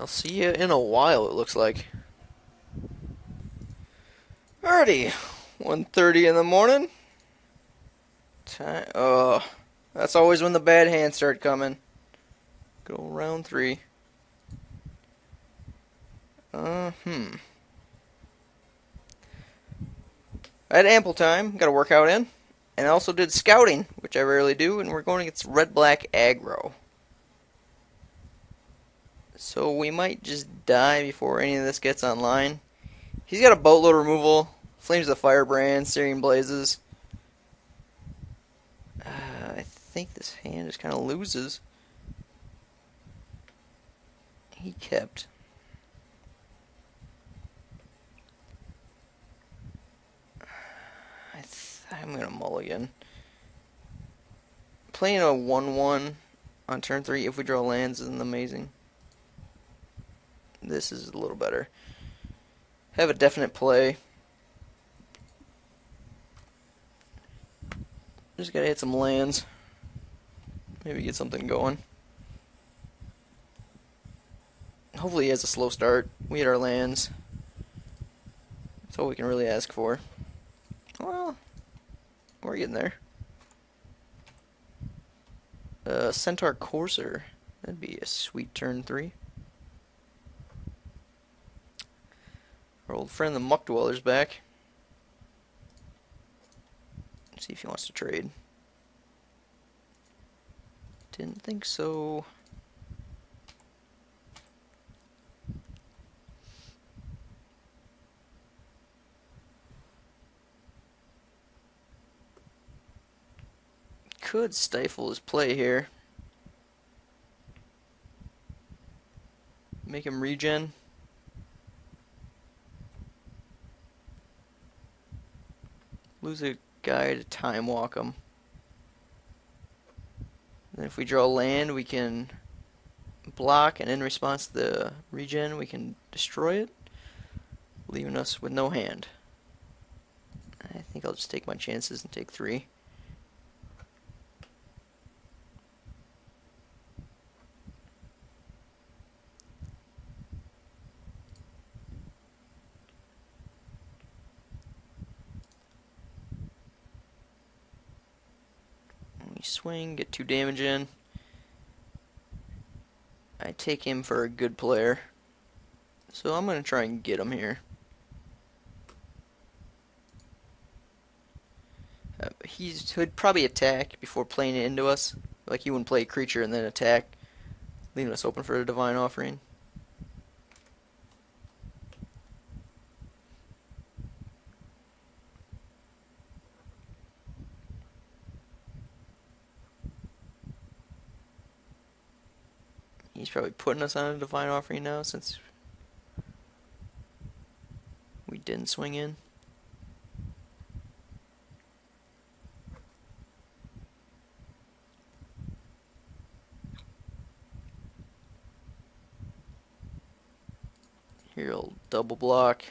I'll see you in a while, it looks like. Alrighty, 1:30 in the morning. Time. Oh, that's always when the bad hands start coming. Go round 3. I had ample time, got a workout in, and I also did scouting, which I rarely do, and we're going against red-black aggro. So we might just die before any of this gets online. He's got a boatload removal, Flames of the Firebrand, Searing Blazes. I think this hand just kind of loses. He kept. I'm going to mulligan. Playing a 1-1 on turn 3 if we draw lands isn't amazing. This is a little better. Have a definite play. Just gotta hit some lands. Maybe get something going. Hopefully he has a slow start. We hit our lands. That's all we can really ask for. Well, we're getting there. Centaur Courser. That'd be a sweet turn 3. Our old friend the Muck Dweller's back. See if he wants to trade. Didn't think so. Could stifle his play here. Make him regen. Lose a guy to time walk him. And if we draw land, we can block, and in response to the regen, we can destroy it, leaving us with no hand. I think I'll just take my chances and take 3. Swing, get 2 damage in. I take him for a good player. So I'm going to try and get him here. He'd probably attack before playing it into us. Like he wouldn't play a creature and then attack, leaving us open for a Divine Offering. He's probably putting us on a Divine Offering now since we didn't swing in. Here he'll double block.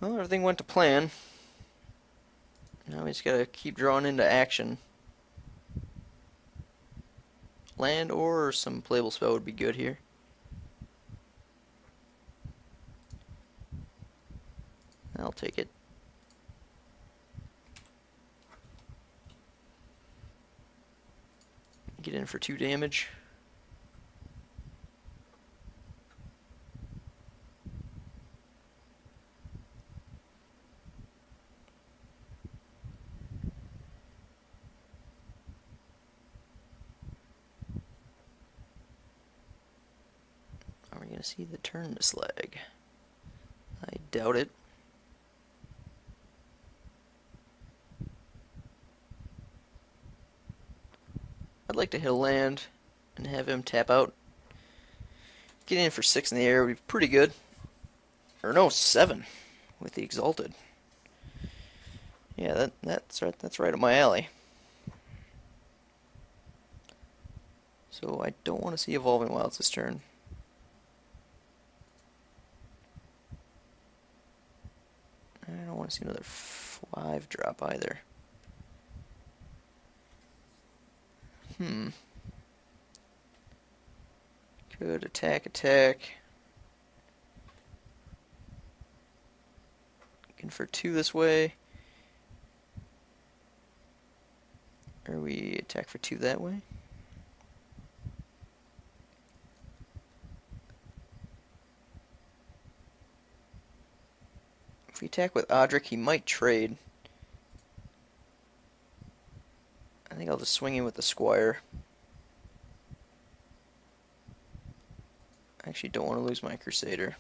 Well, everything went to plan. Now we just gotta keep drawing into action. Land or some playable spell would be good here. I'll take it. Get in for 2 damage. Are we going to see the turn to slag? I doubt it. I'd like to hit a land and have him tap out. Getting in for 6 in the air would be pretty good. Or no, 7 with the Exalted. Yeah, that's right up my alley. So I don't want to see Evolving Wilds this turn. I don't want to see another 5 drop either. Could attack. Looking for 2 this way. Or we attack for 2 that way. If we attack with Odric, he might trade. I think I'll just swing in with the Squire. I actually don't want to lose my Crusader.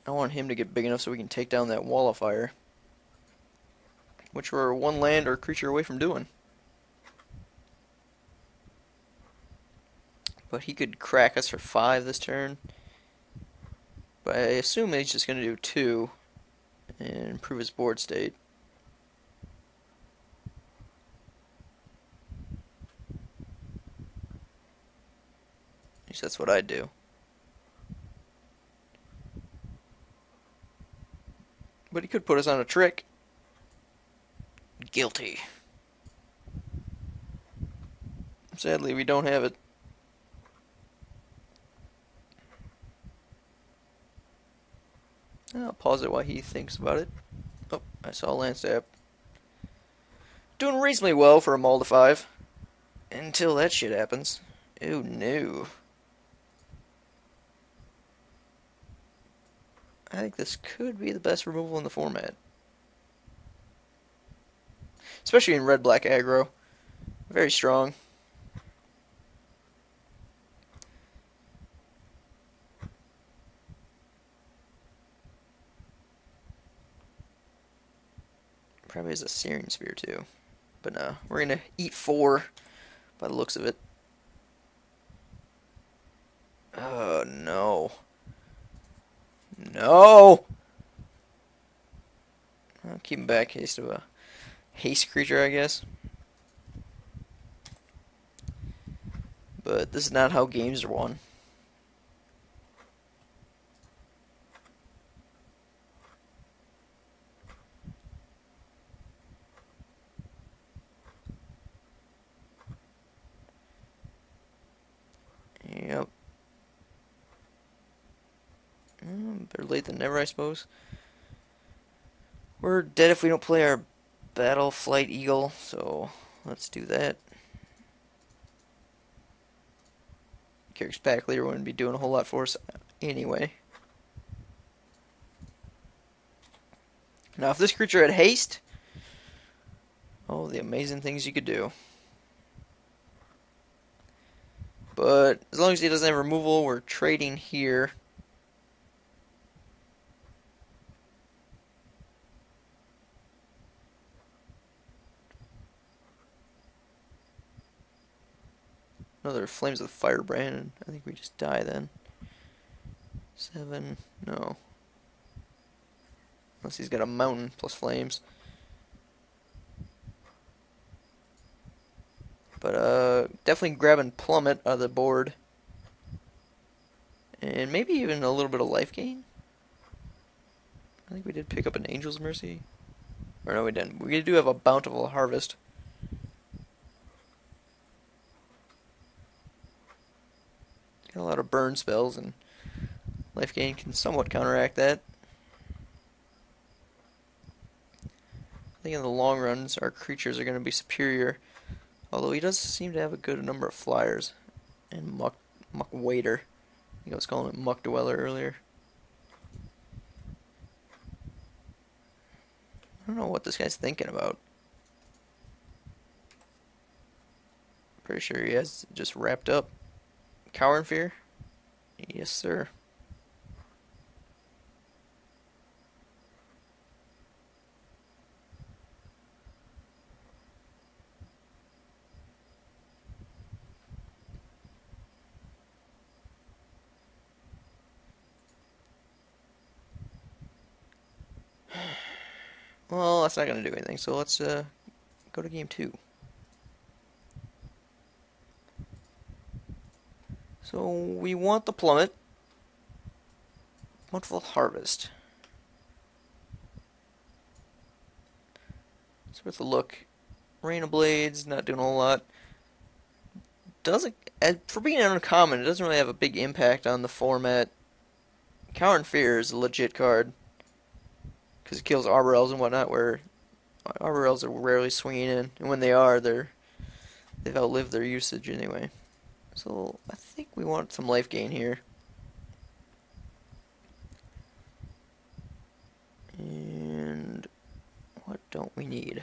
I want him to get big enough so we can take down that Wall of Fire, which we're 1 land or creature away from doing. But he could crack us for 5 this turn. But I assume he's just going to do 2 and improve his board state. At least that's what I'd do. But he could put us on a trick. Guilty. Sadly, we don't have it. I'll pause it while he thinks about it. Oh, I saw Landstap. Doing reasonably well for a Maul to 5. Until that shit happens. Oh no. I think this could be the best removal in the format. Especially in red-black aggro. Very strong. Probably has a Searing Spear too. But no, we're going to eat 4 by the looks of it. Oh no. No! I'll keep him back in case of a haste creature, I guess. But this is not how games are won. Yep. Better late than never, I suppose. We're dead if we don't play our Battle Flight Eagle, so let's do that. Carrick's Pack Leader wouldn't be doing a whole lot for us anyway. Now, if this creature had haste, oh, the amazing things you could do. But as long as he doesn't have removal, we're trading here. Another Flames of the Firebrand, and I think we just die then. 7, no. Unless he's got a mountain plus flames. But definitely grabbing Plummet out of the board. And maybe even a little bit of life gain. I think we did pick up an Angel's Mercy. Or no, we didn't. We do have a Bountiful Harvest. Got a lot of burn spells, and life gain can somewhat counteract that. I think in the long runs, our creatures are going to be superior. Although he does seem to have a good number of flyers. And Muck Waiter. I think I was calling it Muck Dweller earlier. I don't know what this guy's thinking about. Pretty sure he has just wrapped up. Cower and Fear? Yes, sir. Well, that's not going to do anything, so let's go to game 2. So we want the plummet. Bountiful harvest. It's worth a look. Rain of Blades, not doing a whole lot. Doesn't, for being uncommon, it doesn't really have a big impact on the format. Cower and Fear is a legit card because it kills Arbor Elves and whatnot, where Arbor Elves are rarely swinging in, and when they are, they've outlived their usage anyway. So I think we want some life gain here. And what don't we need?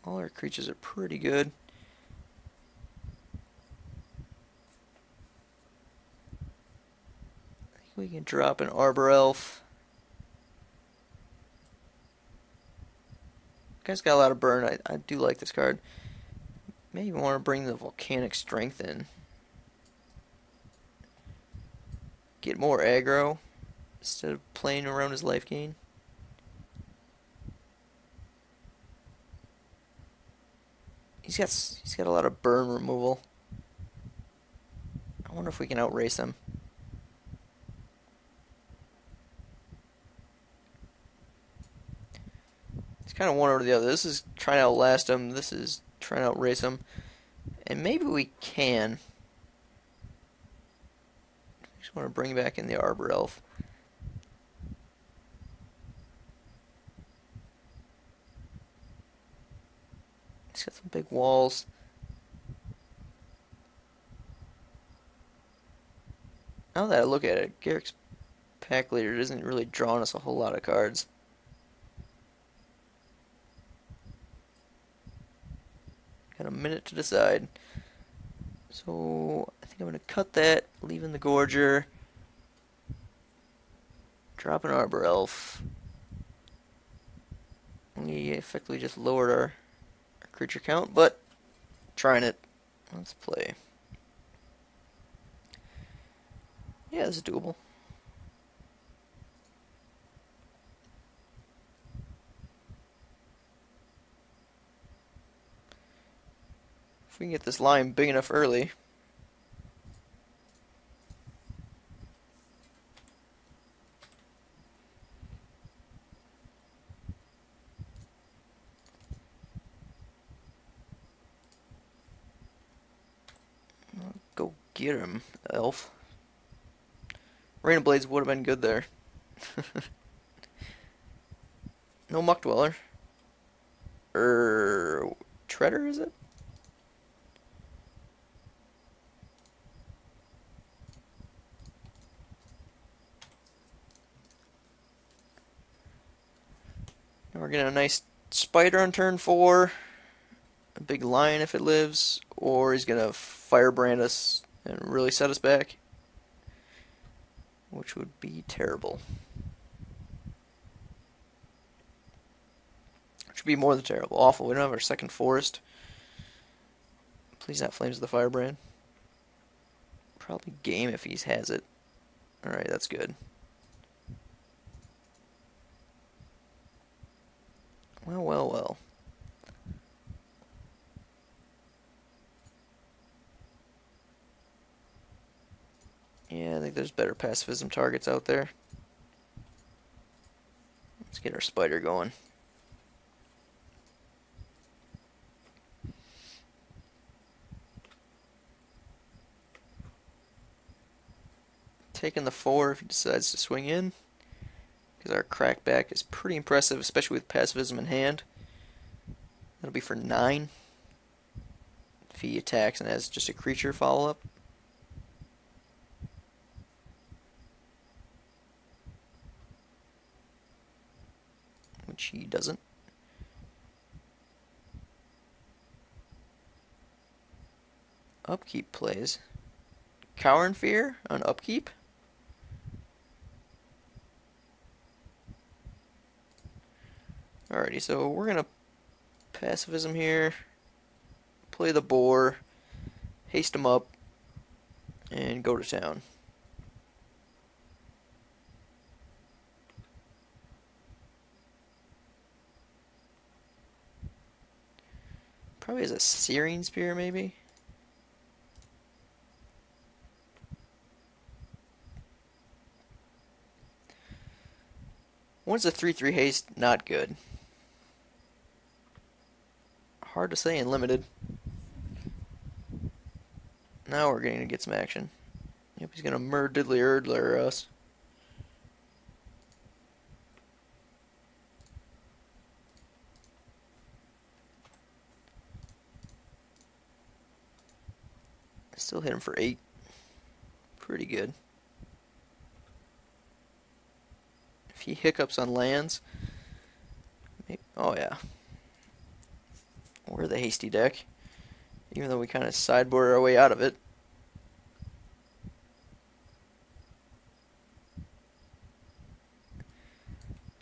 All our creatures are pretty good. I think we can drop an Arbor Elf. Guy's got a lot of burn. I do like this card. Maybe want to bring the Volcanic Strength in. Get more aggro instead of playing around his life gain. He's got a lot of burn removal. I wonder if we can outrace him. It's kind of one or the other. This is trying to outlast him. This is trying to outrace him. And maybe we can. Just want to bring back in the Arbor Elf. He's got some big walls. Now that I look at it, Garrick's pack leader isn't really drawing us a whole lot of cards. Got a minute to decide. So I think I'm going to cut that, leave in the Gorger, drop an Arbor Elf. We effectively just lowered our creature count, but trying it. Let's play. Yeah, this is doable. If we can get this line big enough early. Go get him, Elf. Rain of Blades would have been good there. No Muck Dweller. Treader, is it? And we're getting a nice spider on turn 4. A big lion if it lives. Or he's going to firebrand us and really set us back. Which would be terrible. Which would be more than terrible. Awful. We don't have our second forest. Please not Flames of the Firebrand. Probably game if he has it. Alright, that's good. Well, well, well. Yeah, I think there's better pacifism targets out there. Let's get our spider going. Taking the 4 if he decides to swing in. Because our crackback is pretty impressive, especially with pacifism in hand. That'll be for 9. If he attacks and has just a creature follow-up. Which he doesn't. Upkeep plays. Cower and Fear on upkeep. Alrighty, so we're gonna pacifism here, play the boar, haste him up, and go to town. Probably has a searing spear, maybe. When's a 3/3 haste not good? Hard to say in limited. Now we're going to get some action. Yep, he's going to diddly erdler us. Still hit him for 8. Pretty good. If he hiccups on lands... Maybe, oh yeah. We're the hasty deck. Even though we kind of sideboard our way out of it.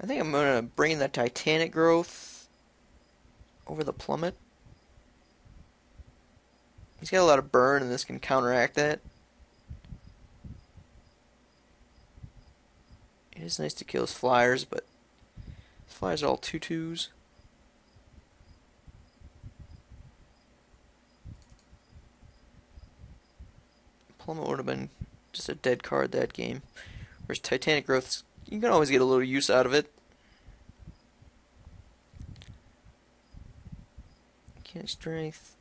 I think I'm going to bring the Titanic Growth over the Plummet. He's got a lot of burn, and this can counteract that. It is nice to kill his flyers, but his flyers are all 2/2s. Plummet would have been just a dead card that game. Whereas Titanic Growth, you can always get a little use out of it. Mechanic Strength.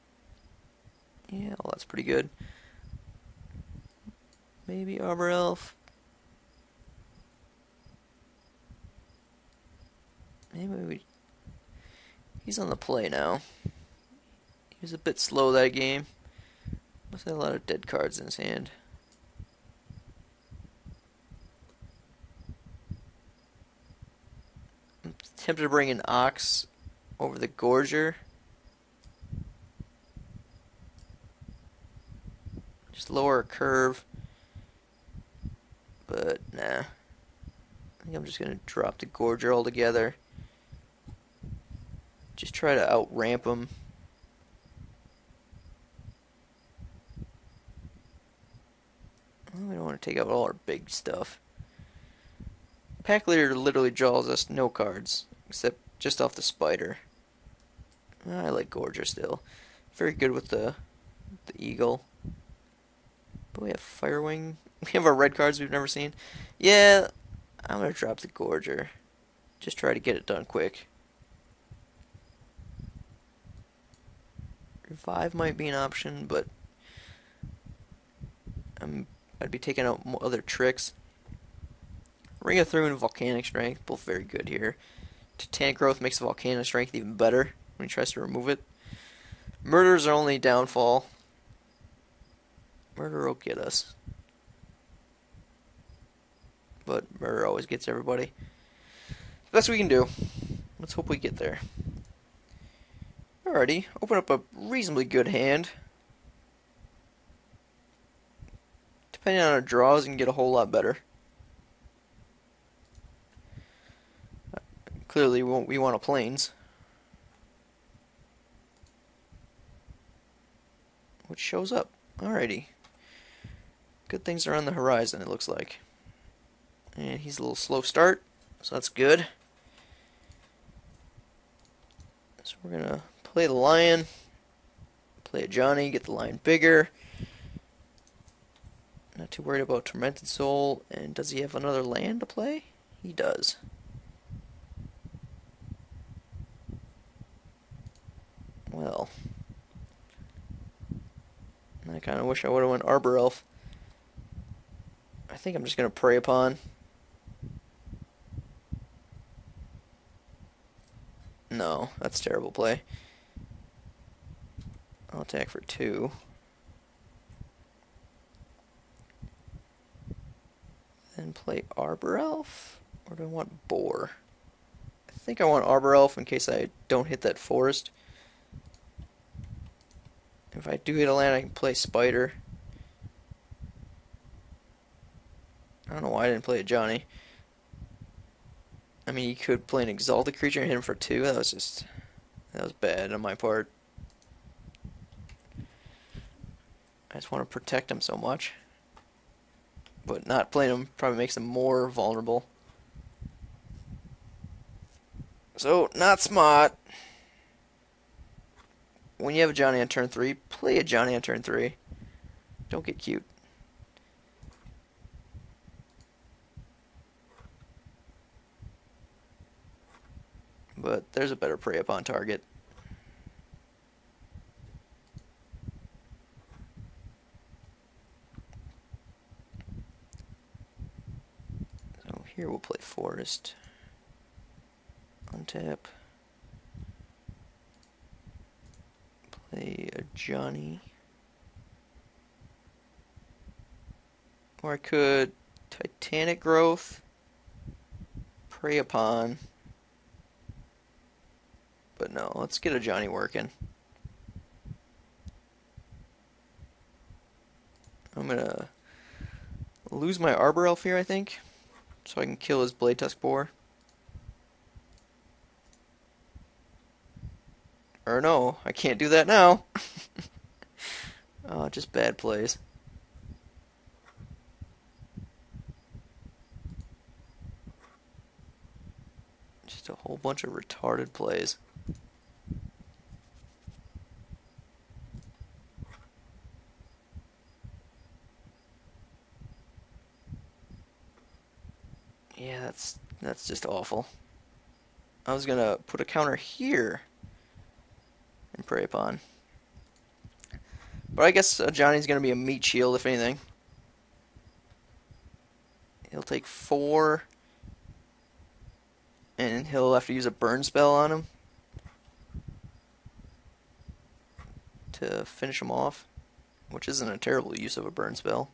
Yeah, well, that's pretty good. Maybe Arbor Elf. Maybe he's on the play now. He was a bit slow that game. Must have a lot of dead cards in his hand. I'm tempted to bring an Ox over the Gorger. Just lower a curve. But, nah. I think I'm just going to drop the Gorger altogether. Just try to out-ramp him. Well, we don't want to take out all our big stuff. Pack Leader literally draws us no cards, except just off the Spider. I like Gorger still. Very good with the Eagle. But we have Firewing. We have our red cards we've never seen. Yeah, I'm going to drop the Gorger. Just try to get it done quick. Revive might be an option, but I'd be taking out other tricks. Ring of Through and Volcanic Strength, both very good here. Titanic Growth makes the Volcanic Strength even better when he tries to remove it. Murder's our only downfall. Murder will get us. But Murder always gets everybody. Best we can do. Let's hope we get there. Alrighty, open up a reasonably good hand. Depending on our draws, you can get a whole lot better. Clearly, we want a Plains. Which shows up. Alrighty. Good things are on the horizon, it looks like. And he's a little slow start, so that's good. So we're going to play the Lion, play a Johnny, get the Lion bigger. Not too worried about Tormented Soul. And does he have another land to play? He does. Well, I kind of wish I would have went Arbor Elf. I think I'm just going to Prey Upon. No, that's a terrible play. I'll attack for 2. Then play Arbor Elf? Or do I want Boar? I think I want Arbor Elf in case I don't hit that forest. If I do hit a land, I can play Spider. I don't know why I didn't play a Johnny. I mean, you could play an Exalted Creature and hit him for 2. That was bad on my part. I just want to protect him so much. But not playing him probably makes him more vulnerable. So, not smart. when you have a Johnny on turn 3, play a Johnny on turn 3. Don't get cute. But there's a better prey upon target. So here we'll play Forest. Untap. Play a Johnny. Or I could Titanic Growth. Prey upon. But no, let's get a Johnny working. I'm gonna lose my Arbor Elf here, I think, so I can kill his Blade Tusk Boar. Or no, I can't do that now. Oh, just bad plays. Just a whole bunch of retarded plays. Yeah, that's just awful. I was gonna put a counter here and prey upon. But I guess Johnny's gonna be a meat shield, if anything. He'll take 4, and he'll have to use a burn spell on him to finish him off, which isn't a terrible use of a burn spell.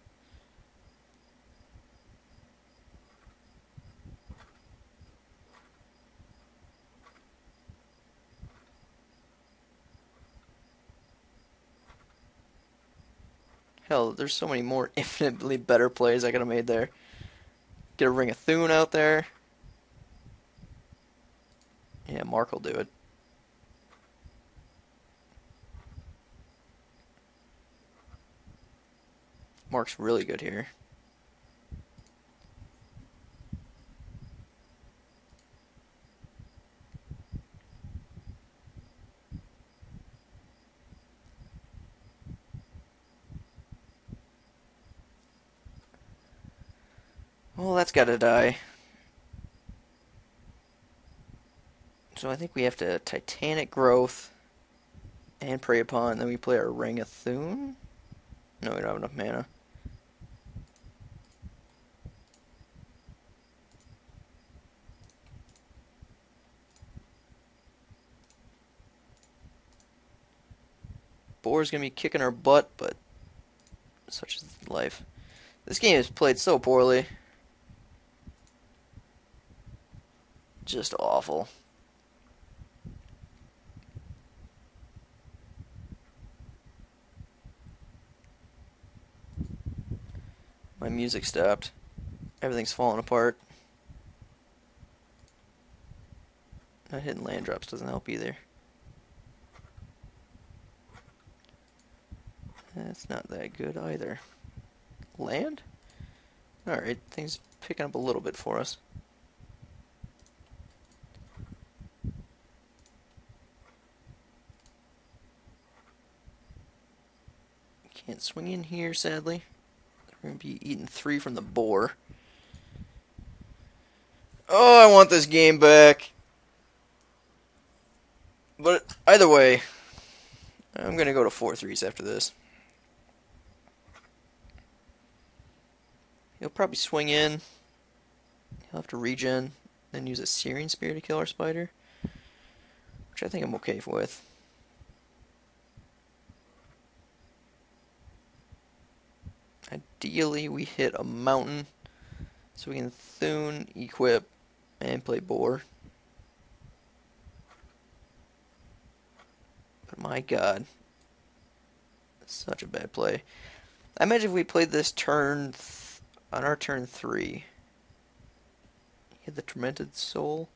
Hell, there's so many more infinitely better plays I could have made there. Get a Ring of Thune out there. Yeah, Mark will do it. Mark's really good here. Well, that's gotta die. So I think we have to Titanic Growth and Prey Upon, and then we play our Ring of Thune? No, we don't have enough mana. Boar's gonna be kicking our butt, but such is life. This game is played so poorly. Just awful. My music stopped. Everything's falling apart. Not hitting land drops doesn't help either. That's not that good either. Land? Alright, things picking up a little bit for us. Can't swing in here, sadly. We're going to be eating 3 from the boar. Oh, I want this game back. But either way, I'm going to go to 4-3s after this. He'll probably swing in. He'll have to regen, then use a Searing Spear to kill our spider, which I think I'm okay with. Ideally, we hit a mountain so we can Thune, equip, and play boar. But my god, such a bad play. I imagine if we played this turn on our turn 3. He had the Tormented Soul.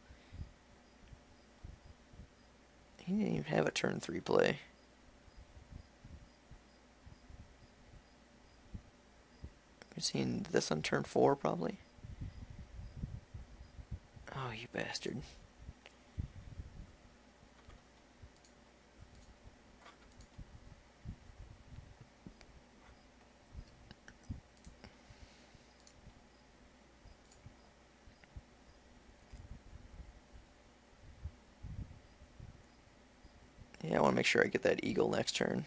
He didn't even have a turn 3 play. We've seen this on turn 4 probably. Oh, you bastard. Yeah, I want to make sure I get that eagle next turn.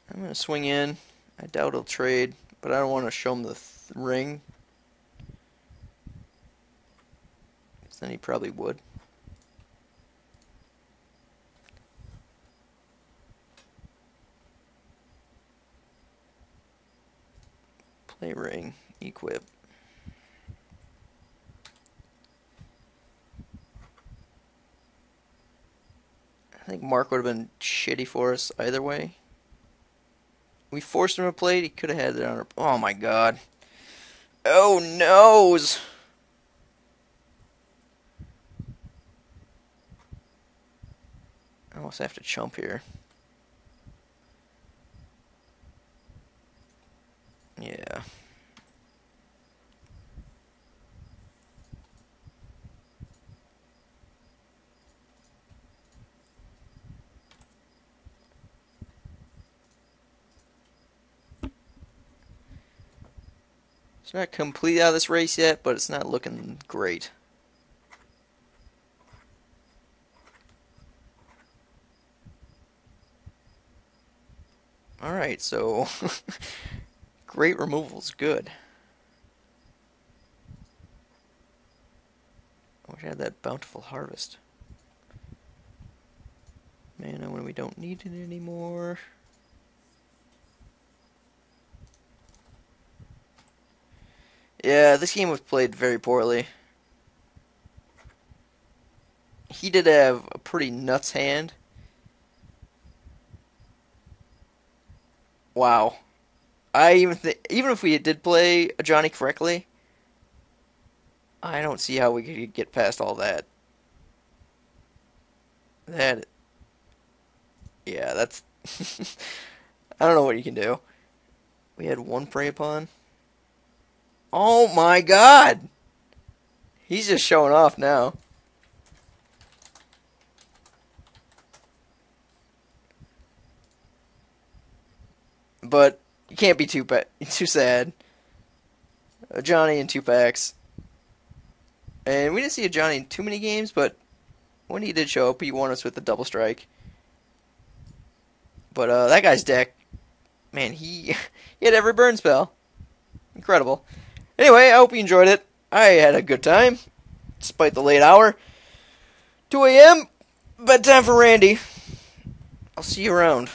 I'm going to swing in. I doubt he'll trade, but I don't want to show him the ring. Because then he probably would. Play ring, equip. I think Mark would have been shitty for us either way. We forced him to play it. He could have had it on our... Oh my god. Oh noes! I almost have to chump here. Yeah. It's not complete out of this race yet, but it's not looking great. Alright, so great removals, good. I wish I had that bountiful harvest. Mana when we don't need it anymore. Yeah, this game was played very poorly. He did have a pretty nuts hand. Wow. I even if we did play a Johnny correctly, I don't see how we could get past all that. Yeah, that's I don't know what you can do. We had one prey upon. Oh my god! He's just showing off now. But you can't be too sad. A Johnny in 2 packs. And we didn't see a Johnny in too many games, but when he did show up, he won us with the double strike. But that guy's deck, man, he had every burn spell. Incredible. Anyway, I hope you enjoyed it. I had a good time, despite the late hour. 2 a.m., bedtime for Randy. I'll see you around.